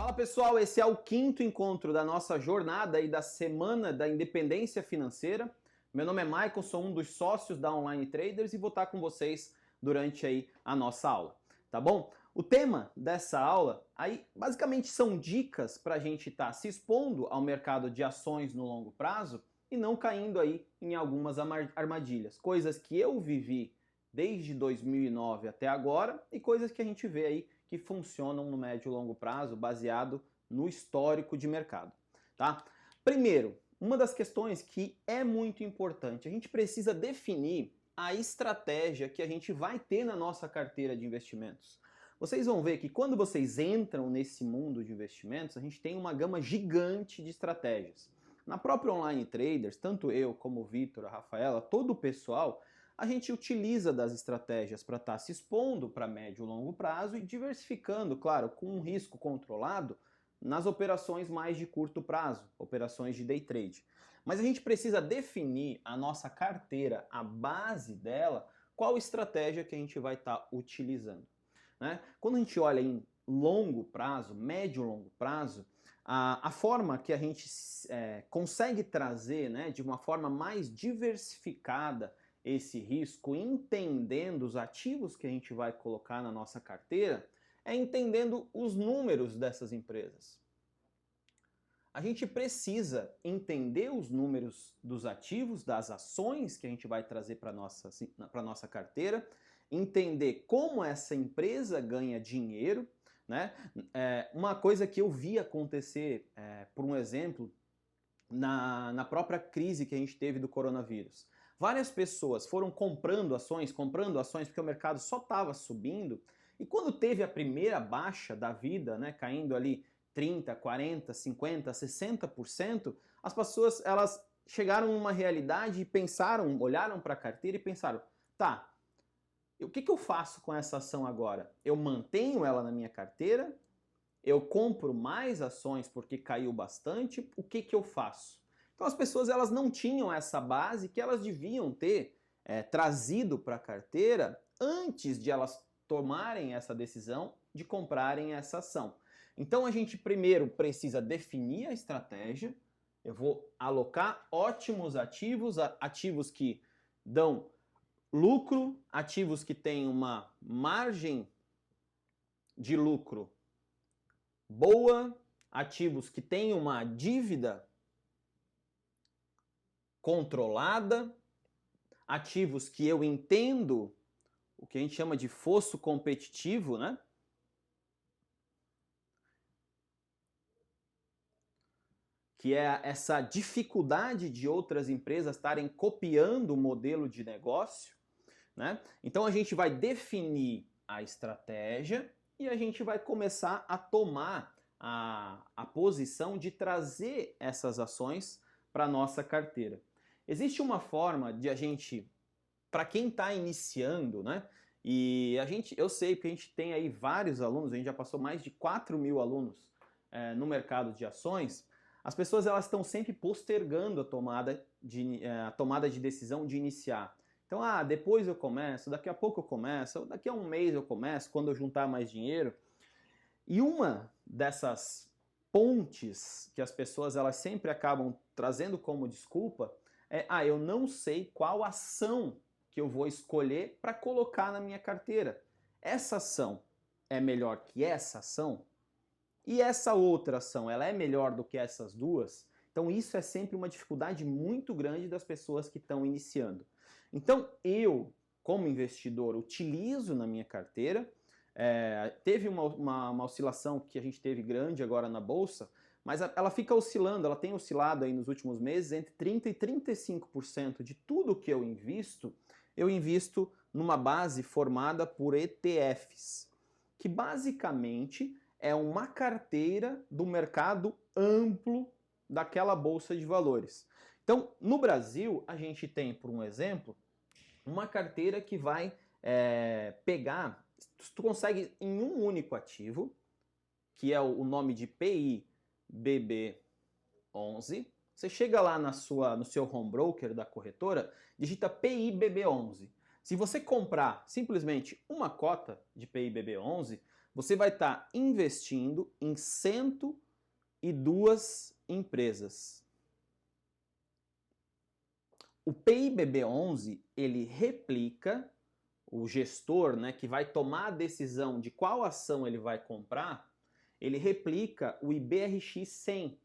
Fala pessoal, esse é o quinto encontro da nossa jornada e da Semana da Independência Financeira. Meu nome é Michael, sou um dos sócios da Online Traders e vou estar com vocês durante aí a nossa aula, tá bom? O tema dessa aula aí basicamente são dicas para a gente estar se expondo ao mercado de ações no longo prazo e não caindo aí em algumas armadilhas, coisas que eu vivi desde 2009 até agora e coisas que a gente vê aí que funcionam no médio e longo prazo, baseado no histórico de mercado, tá? Primeiro, uma das questões que é muito importante, a gente precisa definir a estratégia que a gente vai ter na nossa carteira de investimentos. Vocês vão ver que quando vocês entram nesse mundo de investimentos, a gente tem uma gama gigante de estratégias. Na própria Online Traders, tanto eu como o Vitor, a Rafaela, todo o pessoal, a gente utiliza das estratégias para estar se expondo para médio e longo prazo e diversificando, claro, com um risco controlado nas operações mais de curto prazo, operações de day trade. Mas a gente precisa definir a nossa carteira, a base dela, qual estratégia que a gente vai estar utilizando, né? Quando a gente olha em longo prazo, médio e longo prazo, a forma que a gente consegue trazer, né, de uma forma mais diversificada esse risco, entendendo os ativos que a gente vai colocar na nossa carteira, é entendendo os números dessas empresas. A gente precisa entender os números dos ativos, das ações que a gente vai trazer para a nossa carteira, entender como essa empresa ganha dinheiro, né? Uma coisa que eu vi acontecer, por um exemplo, na própria crise que a gente teve do coronavírus. Várias pessoas foram comprando ações, porque o mercado só estava subindo, e quando teve a primeira baixa da vida, né, caindo ali 30, 40, 50, 60%, as pessoas elas chegaram numa realidade e pensaram, olharam para a carteira e pensaram, tá, o que eu faço com essa ação agora? Eu mantenho ela na minha carteira? Eu compro mais ações porque caiu bastante? O que eu faço? Então as pessoas elas não tinham essa base que elas deviam ter trazido para a carteira antes de elas tomarem essa decisão de comprarem essa ação. Então a gente primeiro precisa definir a estratégia. Eu vou alocar ótimos ativos, ativos que dão lucro, ativos que têm uma margem de lucro boa, ativos que têm uma dívida controlada, ativos que eu entendo o que a gente chama de fosso competitivo, né? Que é essa dificuldade de outras empresas estarem copiando o modelo de negócio, né? Então a gente vai definir a estratégia e a gente vai começar a tomar a posição de trazer essas ações para a nossa carteira. Existe uma forma de a gente, para quem está iniciando, né? E eu sei que a gente tem aí vários alunos, a gente já passou mais de 4.000 alunos no mercado de ações. As pessoas elas estão sempre postergando a tomada de decisão de iniciar. Então, depois eu começo, daqui a pouco eu começo, daqui a um mês eu começo, quando eu juntar mais dinheiro. E uma dessas pontes que as pessoas elas sempre acabam trazendo como desculpa é, eu não sei qual ação que eu vou escolher para colocar na minha carteira. Essa ação é melhor que essa ação? E essa outra ação, ela é melhor do que essas duas? Então isso é sempre uma dificuldade muito grande das pessoas que estão iniciando. Então eu, como investidor, utilizo na minha carteira. Teve uma oscilação que a gente teve grande agora na Bolsa, mas ela fica oscilando, ela tem oscilado aí nos últimos meses entre 30% e 35% de tudo que eu invisto numa base formada por ETFs, que basicamente é uma carteira do mercado amplo daquela bolsa de valores. Então, no Brasil, a gente tem, por um exemplo, uma carteira que vai pegar, tu consegue em um único ativo, que é o nome de PIBB11, você chega lá no seu home broker da corretora, digita PIBB11. Se você comprar simplesmente uma cota de PIBB11, você vai estar investindo em 102 empresas. O PIBB11, ele replica o gestor, né, que vai tomar a decisão de qual ação ele vai comprar, ele replica o IBRX 100.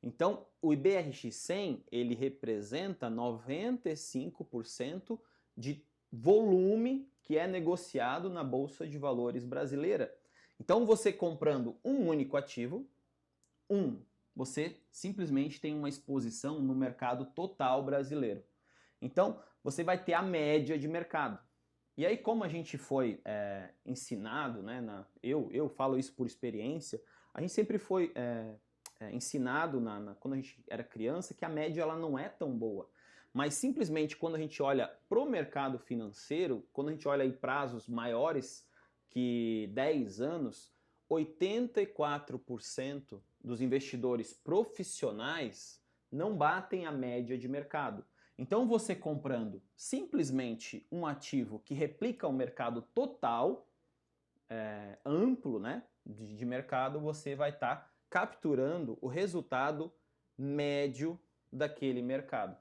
Então, o IBRX 100, ele representa 95% de volume que é negociado na Bolsa de Valores brasileira. Então, você comprando um único ativo, você simplesmente tem uma exposição no mercado total brasileiro. Então, você vai ter a média de mercado. E aí, como a gente foi ensinado, né, eu falo isso por experiência, a gente sempre foi ensinado, quando a gente era criança, que a média ela não é tão boa. Mas simplesmente quando a gente olha para o mercado financeiro, quando a gente olha em prazos maiores que 10 anos, 84% dos investidores profissionais não batem a média de mercado. Então, você comprando simplesmente um ativo que replica o mercado total, amplo, né, de mercado, você vai estar capturando o resultado médio daquele mercado.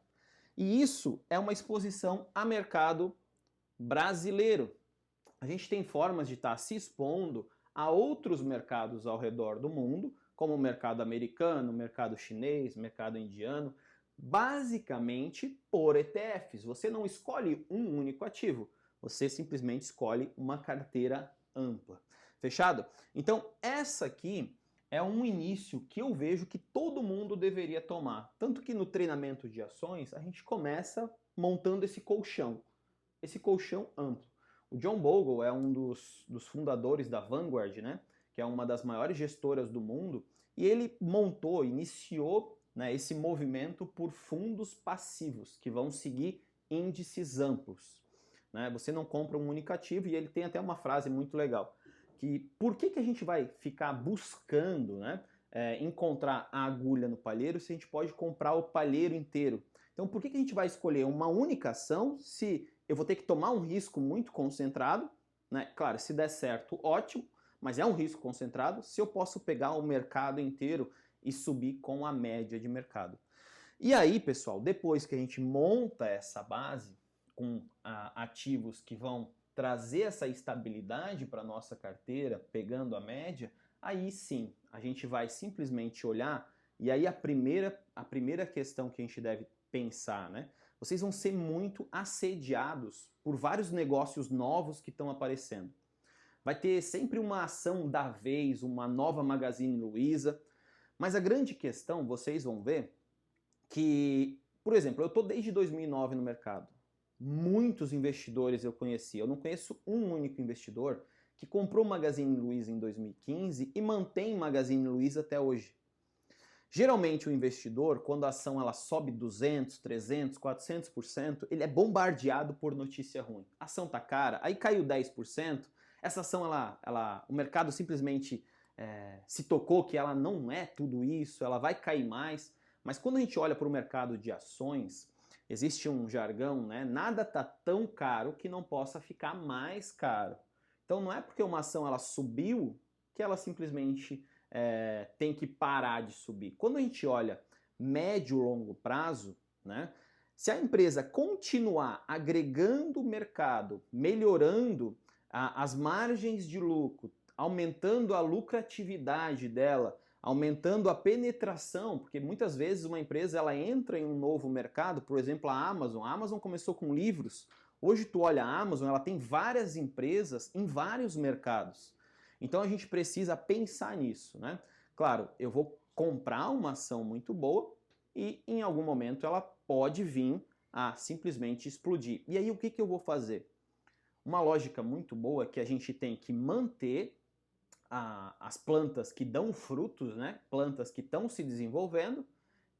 E isso é uma exposição a mercado brasileiro. A gente tem formas de estar se expondo a outros mercados ao redor do mundo, como o mercado americano, o mercado chinês, o mercado indiano, basicamente por ETFs. Você não escolhe um único ativo, você simplesmente escolhe uma carteira ampla. Fechado? Então, essa aqui é um início que eu vejo que todo mundo deveria tomar. Tanto que no treinamento de ações, a gente começa montando esse colchão amplo. O John Bogle é um dos fundadores da Vanguard, né, que é uma das maiores gestoras do mundo, e ele iniciou, né, esse movimento por fundos passivos, que vão seguir índices amplos. Né? Você não compra um único ativo, e ele tem até uma frase muito legal, que por que a gente vai ficar buscando, né, encontrar a agulha no palheiro se a gente pode comprar o palheiro inteiro? Então por que a gente vai escolher uma única ação se eu vou ter que tomar um risco muito concentrado, né? Claro, se der certo, ótimo, mas é um risco concentrado, se eu posso pegar o mercado inteiro e subir com a média de mercado. E aí, pessoal, depois que a gente monta essa base com ativos que vão trazer essa estabilidade para a nossa carteira, pegando a média, aí sim, a gente vai simplesmente olhar, e aí a primeira questão que a gente deve pensar, né? Vocês vão ser muito assediados por vários negócios novos que estão aparecendo. Vai ter sempre uma ação da vez, uma nova Magazine Luiza, mas a grande questão, vocês vão ver, que, por exemplo, eu estou desde 2009 no mercado. Muitos investidores eu conheci. Eu não conheço um único investidor que comprou Magazine Luiza em 2015 e mantém Magazine Luiza até hoje. Geralmente o investidor, quando a ação ela sobe 200, 300, 400%, ele é bombardeado por notícia ruim. A ação tá cara, aí caiu 10%, essa ação, o mercado simplesmente se tocou que ela não é tudo isso, ela vai cair mais. Mas quando a gente olha para o mercado de ações, existe um jargão, né? Nada tá tão caro que não possa ficar mais caro. Então não é porque uma ação ela subiu que ela simplesmente tem que parar de subir. Quando a gente olha médio e longo prazo, né, se a empresa continuar agregando o mercado, melhorando as margens de lucro, aumentando a lucratividade dela, aumentando a penetração, porque muitas vezes uma empresa ela entra em um novo mercado, por exemplo a Amazon começou com livros, hoje tu olha a Amazon, ela tem várias empresas em vários mercados. Então a gente precisa pensar nisso, né? Claro, eu vou comprar uma ação muito boa e em algum momento ela pode vir a simplesmente explodir. E aí o que eu vou fazer? Uma lógica muito boa é que a gente tem que manter as plantas que dão frutos, né? Plantas que estão se desenvolvendo,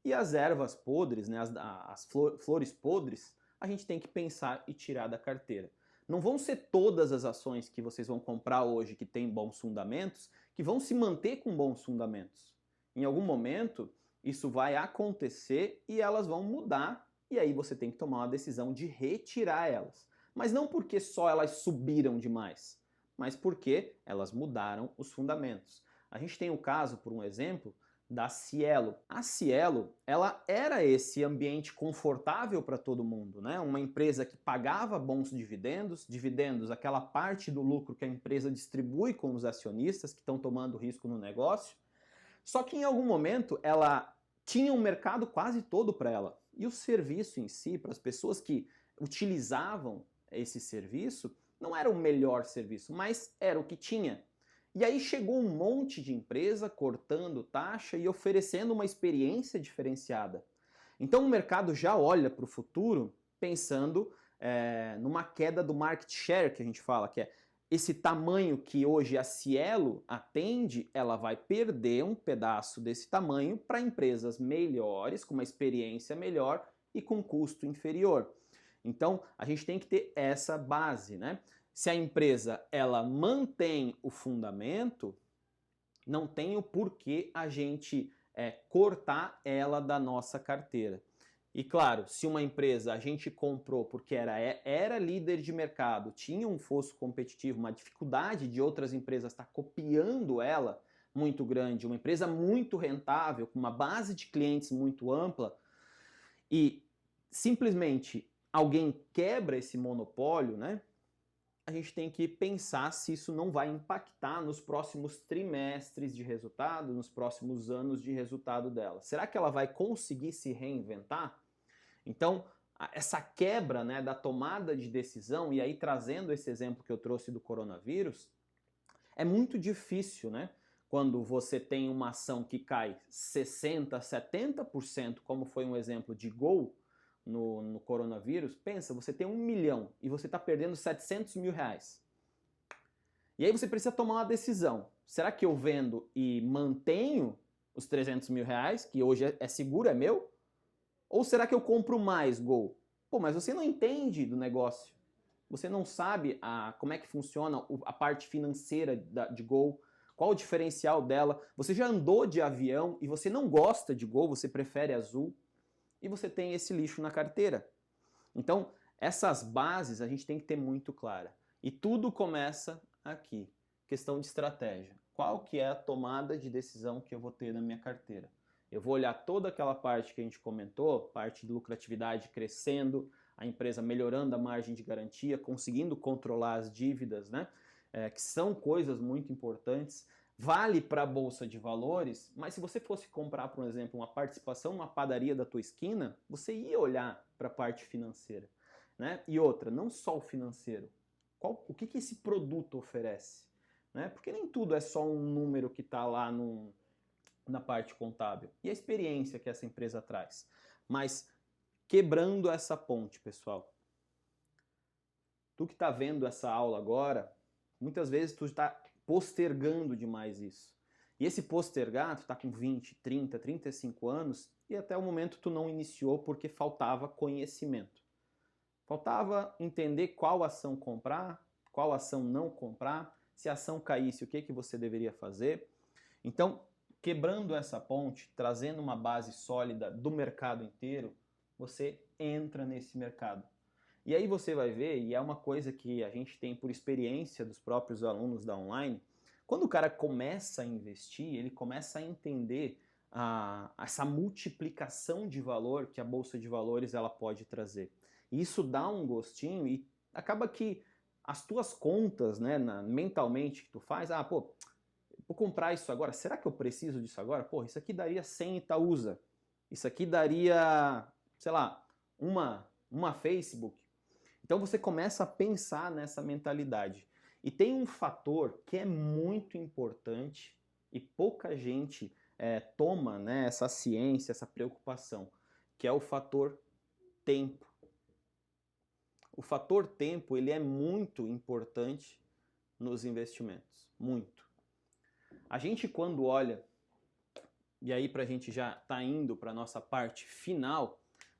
e as ervas podres, né? as flores podres, a gente tem que pensar e tirar da carteira. Não vão ser todas as ações que vocês vão comprar hoje que têm bons fundamentos, que vão se manter com bons fundamentos. Em algum momento, isso vai acontecer e elas vão mudar, e aí você tem que tomar uma decisão de retirar elas. Mas não porque só elas subiram demais, mas porque elas mudaram os fundamentos. A gente tem o caso, por um exemplo, da Cielo. A Cielo, ela era esse ambiente confortável para todo mundo, né? Uma empresa que pagava bons dividendos, aquela parte do lucro que a empresa distribui com os acionistas que estão tomando risco no negócio. Só que em algum momento ela tinha um mercado quase todo para ela. E o serviço em si, para as pessoas que utilizavam esse serviço, não era o melhor serviço, mas era o que tinha. E aí chegou um monte de empresa cortando taxa e oferecendo uma experiência diferenciada. Então o mercado já olha para o futuro pensando numa queda do market share, que a gente fala, que é esse tamanho que hoje a Cielo atende, ela vai perder um pedaço desse tamanho para empresas melhores, com uma experiência melhor e com custo inferior. Então a gente tem que ter essa base, né? Se a empresa ela mantém o fundamento, não tem o porquê a gente cortar ela da nossa carteira. E claro, se uma empresa a gente comprou porque era líder de mercado, tinha um fosso competitivo, uma dificuldade de outras empresas estar copiando ela muito grande, uma empresa muito rentável, com uma base de clientes muito ampla, e simplesmente alguém quebra esse monopólio, né? A gente tem que pensar se isso não vai impactar nos próximos trimestres de resultado, nos próximos anos de resultado dela. Será que ela vai conseguir se reinventar? Então, essa quebra, né, da tomada de decisão, e aí trazendo esse exemplo que eu trouxe do coronavírus, é muito difícil, né? Quando você tem uma ação que cai 60%, 70%, como foi um exemplo de Gol, no coronavírus, pensa, você tem 1 milhão e você está perdendo 700 mil reais. E aí você precisa tomar uma decisão. Será que eu vendo e mantenho os 300 mil reais, que hoje é seguro, é meu? Ou será que eu compro mais Gol? Pô, mas você não entende do negócio. Você não sabe como é que funciona a parte financeira de Gol, qual o diferencial dela. Você já andou de avião e você não gosta de Gol, você prefere Azul. E você tem esse lixo na carteira. Então, essas bases a gente tem que ter muito clara. E tudo começa aqui, questão de estratégia. Qual que é a tomada de decisão que eu vou ter na minha carteira? Eu vou olhar toda aquela parte que a gente comentou, parte de lucratividade crescendo, a empresa melhorando a margem de garantia, conseguindo controlar as dívidas, né? Que são coisas muito importantes. Vale para a bolsa de valores, mas se você fosse comprar, por exemplo, uma participação numa padaria da tua esquina, você ia olhar para a parte financeira, né? E outra, não só o financeiro. O que esse produto oferece? Né? Porque nem tudo é só um número que está lá na parte contábil. E a experiência que essa empresa traz. Mas quebrando essa ponte, pessoal. Tu que está vendo essa aula agora, muitas vezes tu está postergando demais isso. E esse postergar, tu tá com 20, 30, 35 anos e até o momento tu não iniciou porque faltava conhecimento. Faltava entender qual ação comprar, qual ação não comprar, se a ação caísse, o que você deveria fazer. Então, quebrando essa ponte, trazendo uma base sólida do mercado inteiro, você entra nesse mercado. E aí você vai ver, e é uma coisa que a gente tem por experiência dos próprios alunos da online, quando o cara começa a investir, ele começa a entender essa multiplicação de valor que a Bolsa de Valores ela pode trazer. E isso dá um gostinho e acaba que as tuas contas, né, mentalmente que tu faz, pô, vou comprar isso agora, será que eu preciso disso agora? Pô, isso aqui daria 100 Itaúsa, isso aqui daria, sei lá, uma Facebook. Então você começa a pensar nessa mentalidade. E tem um fator que é muito importante e pouca gente toma, né, essa ciência, essa preocupação, que é o fator tempo. O fator tempo ele é muito importante nos investimentos, muito. A gente quando olha, e aí para a gente já tá indo para a nossa parte final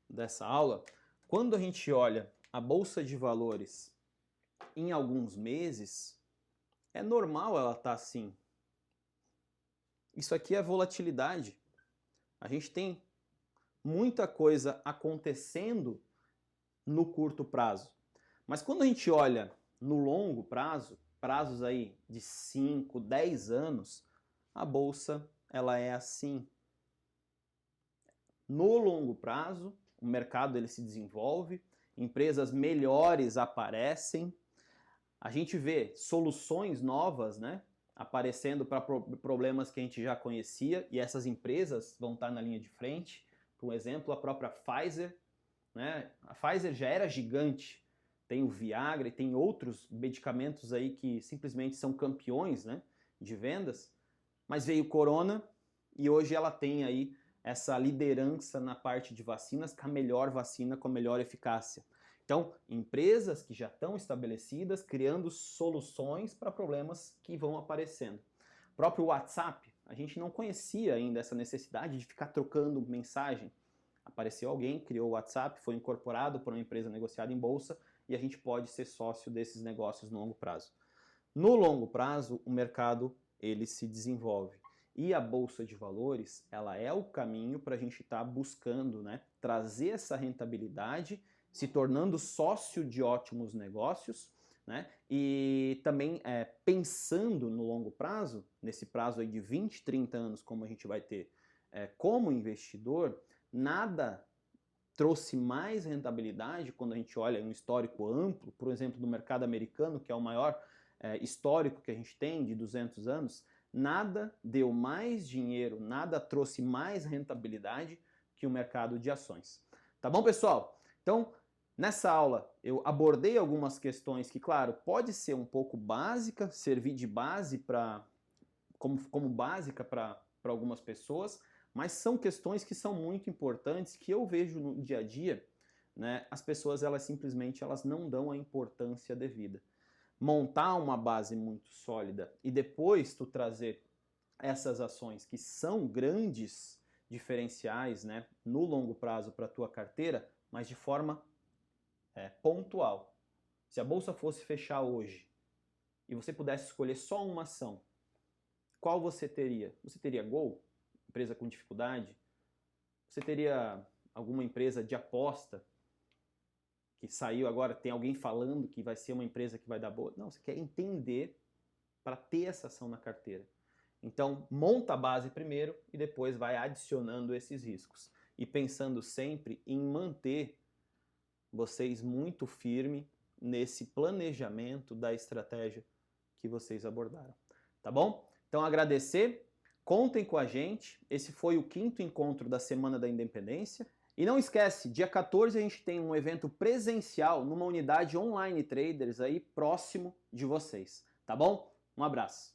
dessa aula, quando a gente olha a Bolsa de Valores em alguns meses, é normal ela estar assim. Isso aqui é volatilidade. A gente tem muita coisa acontecendo no curto prazo. Mas quando a gente olha no longo prazo, prazos aí de 5, 10 anos, a bolsa ela é assim. No longo prazo, o mercado ele se desenvolve, empresas melhores aparecem, a gente vê soluções novas, né, aparecendo para problemas que a gente já conhecia e essas empresas vão estar na linha de frente. Por exemplo, a própria Pfizer, né? A Pfizer já era gigante, tem o Viagra e tem outros medicamentos aí que simplesmente são campeões, né, de vendas, mas veio o Corona e hoje ela tem aí essa liderança na parte de vacinas, com a melhor vacina, com a melhor eficácia. Então, empresas que já estão estabelecidas, criando soluções para problemas que vão aparecendo. O próprio WhatsApp, a gente não conhecia ainda essa necessidade de ficar trocando mensagem. Apareceu alguém, criou o WhatsApp, foi incorporado por uma empresa negociada em bolsa e a gente pode ser sócio desses negócios no longo prazo. No longo prazo, o mercado ele se desenvolve. E a Bolsa de Valores, ela é o caminho para a gente estar buscando, né, trazer essa rentabilidade, se tornando sócio de ótimos negócios, né, e também pensando no longo prazo, nesse prazo aí de 20, 30 anos, como a gente vai ter como investidor, nada trouxe mais rentabilidade quando a gente olha um histórico amplo, por exemplo, do mercado americano, que é o maior histórico que a gente tem, de 200 anos, nada deu mais dinheiro, nada trouxe mais rentabilidade que o mercado de ações. Tá bom, pessoal? Então, nessa aula eu abordei algumas questões que, claro, pode ser um pouco básica, servir de base como básica para algumas pessoas, mas são questões que são muito importantes, que eu vejo no dia a dia, né? As pessoas elas simplesmente não dão a importância devida. Montar uma base muito sólida e depois tu trazer essas ações que são grandes diferenciais, né, no longo prazo para a tua carteira, mas de forma pontual. Se a bolsa fosse fechar hoje e você pudesse escolher só uma ação, qual você teria? Você teria Gol, empresa com dificuldade? Você teria alguma empresa de aposta que saiu agora, tem alguém falando que vai ser uma empresa que vai dar boa? Não, você quer entender para ter essa ação na carteira. Então, monta a base primeiro e depois vai adicionando esses riscos. E pensando sempre em manter vocês muito firme nesse planejamento da estratégia que vocês abordaram. Tá bom? Então, agradecer, contem com a gente. Esse foi o 5º encontro da Semana da Independência. E não esquece, dia 14 a gente tem um evento presencial numa unidade online traders aí próximo de vocês. Tá bom? Um abraço.